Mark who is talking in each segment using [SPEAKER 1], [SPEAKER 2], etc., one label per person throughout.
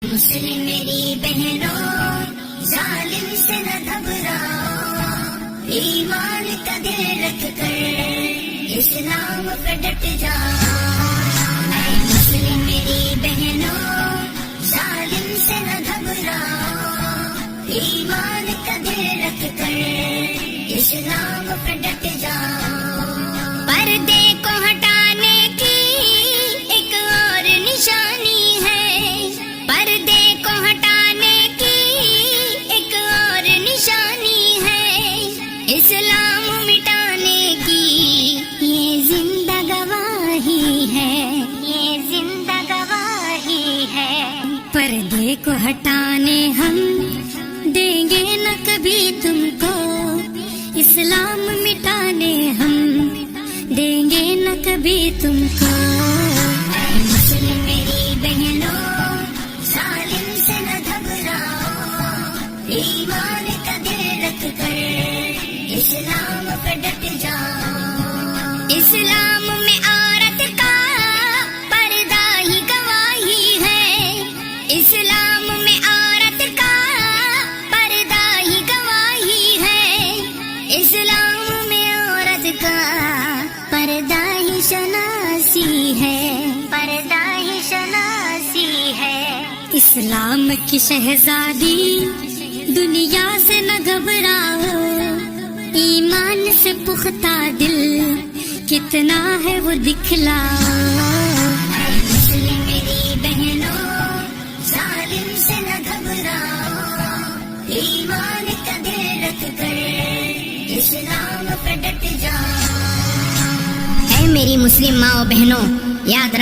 [SPEAKER 1] مسلم میری بہنوں ظالم سے نہ گھبراؤ، ایمان کا دل رکھ کر اسلام پہ ڈٹ جاؤ۔ اے مسلم میری بہنوں ظالم سے نہ گھبراؤ، ایمان کا دل رکھ کر اسلام پہ ڈٹ جاؤ۔ پردے کو ہٹانے کی ایک اور نشانی ہے، پردے کو ہٹانے کی ایک اور نشانی ہے، اسلام مٹانے کی یہ زندہ گواہی ہے، یہ زندہ گواہی ہے۔ پردے کو ہٹانے ہم دیں گے نہ کبھی تم کو، اسلام مٹانے ہم دیں گے نہ کبھی تم کو۔ اے مسلم میری بہنوں ظالم سے نہ گھبراؤ، ایمان کا دل رکھ کر اسلام پہ ڈٹ جاؤ۔ اسلام میں عورت کا پردہ ہی گواہی ہے، اسلام میں عورت کا پردہ ہی گواہی ہے، اسلام میں عورت کا پردہ ہی شناسی ہے، پردہ ہی شناسی ہے۔ اسلام کی شہزادی دنیا سے نہ گھبراؤ، ایمان سے پختہ دل کتنا ہے وہ دکھلاؤ۔ اے مسلم میری بہنوں ظالم سے نہ گھبراؤ، ایمان کا دل رکھ کر اسلام پہ ڈٹ جاؤ۔ اے میری مسلم ماں و بہنوں، یاد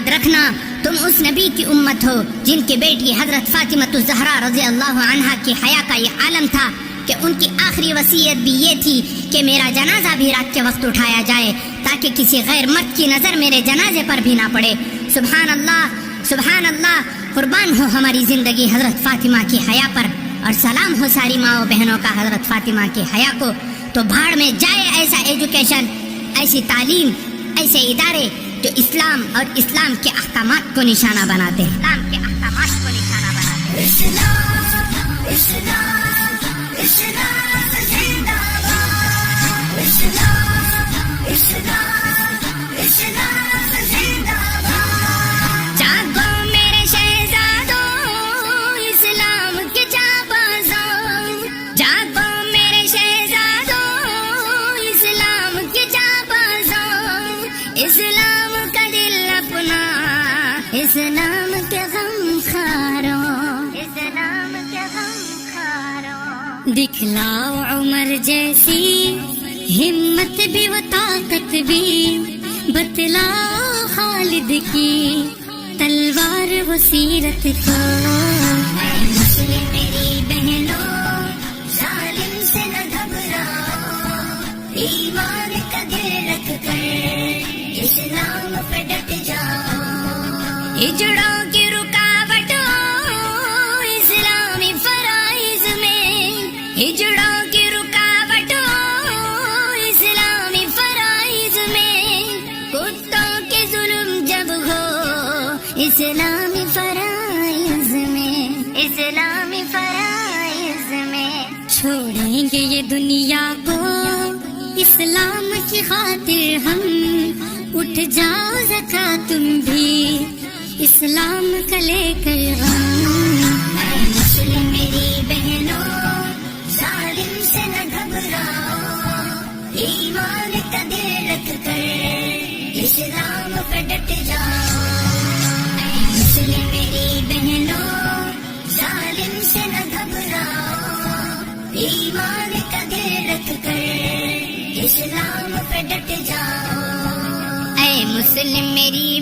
[SPEAKER 1] رکھنا تم اس نبی کی امت ہو جن کی بیٹی حضرت فاطمہ الزہرا رضی اللہ عنہا کی حیا کا یہ عالم تھا کہ ان کی آخری وصیت بھی یہ تھی کہ میرا جنازہ بھی رات کے وقت اٹھایا جائے تاکہ کسی غیر مرد کی نظر میرے جنازے پر بھی نہ پڑے۔ سبحان اللہ، قربان ہو ہماری زندگی حضرت فاطمہ کی حیا پر، اور سلام ہو ساری ماں و بہنوں کا حضرت فاطمہ کی حیا کو۔ تو بھاڑ میں جائے ایسا ایجوکیشن، ایسی تعلیم، ایسے ادارے جو اسلام اور اسلام کے احکامات کو نشانہ بناتے ہیں، اسلام کے احکامات کو نشانہ بناتے ہیں۔ اسلام اسلام اسلام زندہ باد، اسلام اسلام اسلام زندہ باد۔ جاگو میرے شہزادوں اسلام کے جانبازوں، جاگو میرے شہزادوں اسلام کے جانبازوں، اسلام کا دل اپنا اسلام کے غم خاروں، اسلام کے غم خاروں۔ دکھلاؤ عمر جیسی ہمت بھی و طاقت بھی، بتلاؤ خالد کی تلوار و سیرت کو۔ اے مسلم میری بہنوں ظالم سے نہ گھبراؤ، ایمان کا دل رکھ کر اسلام پہ ڈٹ جاؤ۔ ہجڑوں کی رکاوٹوں اسلامی فرائض میں، ہجڑوں کی رکاوٹوں اسلامی فرائض میں، کتوں کے ظلم جب ہو اسلامی فرائض میں، اسلامی فرائض میں۔ چھوڑیں گے یہ دنیا کو اسلام کی خاطر ہم، اٹھ جاؤ ذکا تم بھی اسلام کا لے کر غم۔ اے مسلم میری بہنوں ظالم سے نہ گھبراؤ، ایمان کا دل رکھ کر اسلام پہ ڈٹ جاؤ۔ اے مسلم میری بہنوں ظالم سے نہ گھبراؤ، ایمان کا دل رکھ کر اسلام پہ ڈٹ جاؤ۔ اے مسلم میری